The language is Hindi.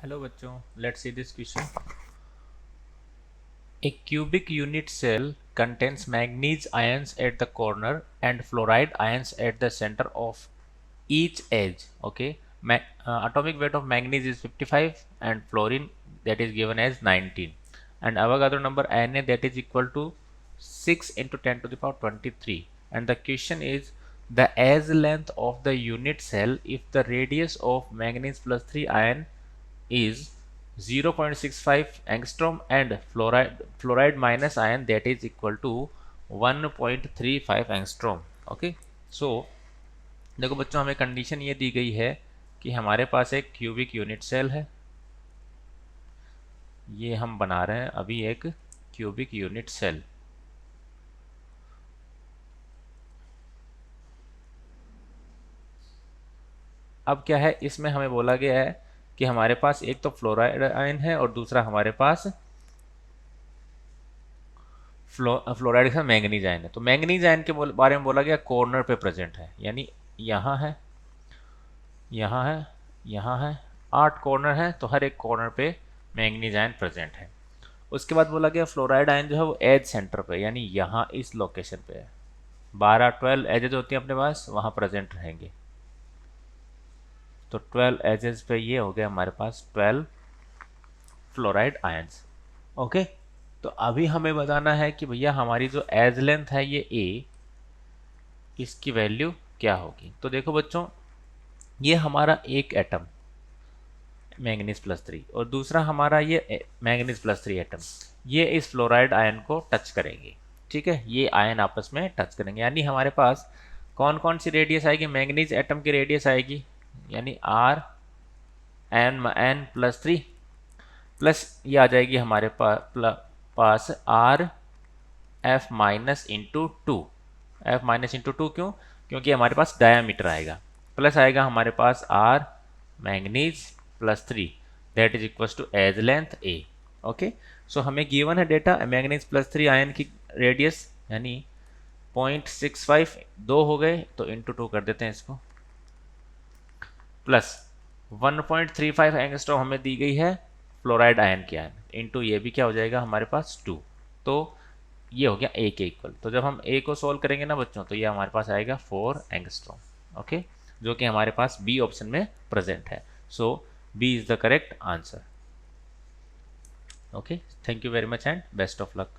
हेलो बच्चों, let's see this question. A cubic unit cell contains manganese ions at the corner and fluoride ions at the center of each edge. Okay, atomic weight of manganese is 55 and fluorine that is given as 19, and Avogadro number Na that is equal to 6 into 10 to the power 23. And the question is the edge length of the unit cell if the radius of manganese plus 3 ion is 0.65 angstrom and fluoride minus ion that is equal to 1.35 angstrom. Okay, सो देखो बच्चों, हमें कंडीशन ये दी गई है कि हमारे पास एक क्यूबिक यूनिट सेल है. ये हम बना रहे हैं अभी एक क्यूबिक यूनिट सेल. अब क्या है, इसमें हमें बोला गया है कि हमारे पास एक तो फ्लोराइड आयन है और दूसरा हमारे पास फ्लोराइड के साथ मैंगनीज आयन है. तो मैंगनीज आयन के बारे में बोला गया कॉर्नर पे प्रेजेंट है, यानी यहाँ है, यहाँ है, यहाँ है, 8 कॉर्नर है, तो हर एक कॉर्नर पे मैंगनीज आयन प्रेजेंट है. उसके बाद बोला गया फ्लोराइड आयन जो है वो एज सेंटर पे, यानी यहाँ इस लोकेशन पे है. 12 एजेज होती हैं अपने पास, वहाँ प्रेजेंट रहेंगे. तो 12 एजेस पे ये हो गया हमारे पास 12 फ्लोराइड आयंस. ओके, तो अभी हमें बताना है कि भैया हमारी जो एज लेंथ है ये ए, इसकी वैल्यू क्या होगी. तो देखो बच्चों, ये हमारा एक एटम मैंगनीज प्लस 3 और दूसरा हमारा ये मैंगनीज प्लस 3 एटम, ये इस फ्लोराइड आयन को टच करेंगे. ठीक है, ये आयन आपस में टच करेंगे, यानी हमारे पास कौन कौन सी रेडियस आएगी. मैंगनीज एटम की रेडियस आएगी, यानी आर एन प्लस 3 प्लस ये आ जाएगी हमारे पास r F minus into two. F minus into two क्यों? क्योंकि हमारे पास डायामीटर आएगा. प्लस आएगा हमारे पास r manganese plus 3 that is equal to edge length A. Okay, so हमें गिवन है डेटा मैंगनीज प्लस 3 आयन की रेडियस, यानी 0.65 दो हो गए तो इंटू टू कर देते हैं इसको, प्लस 1.35 एंगस्ट्रॉम हमें दी गई है फ्लोराइड आयन की आयन, इंटू ये भी क्या हो जाएगा हमारे पास 2. तो ये हो गया ए के इक्वल. तो जब हम ए को सोल्व करेंगे ना बच्चों, तो ये हमारे पास आएगा 4 एंगस्ट्रॉम. ओके, जो कि हमारे पास बी ऑप्शन में प्रेजेंट है. So B is the correct answer. Okay, thank you very much and best of luck.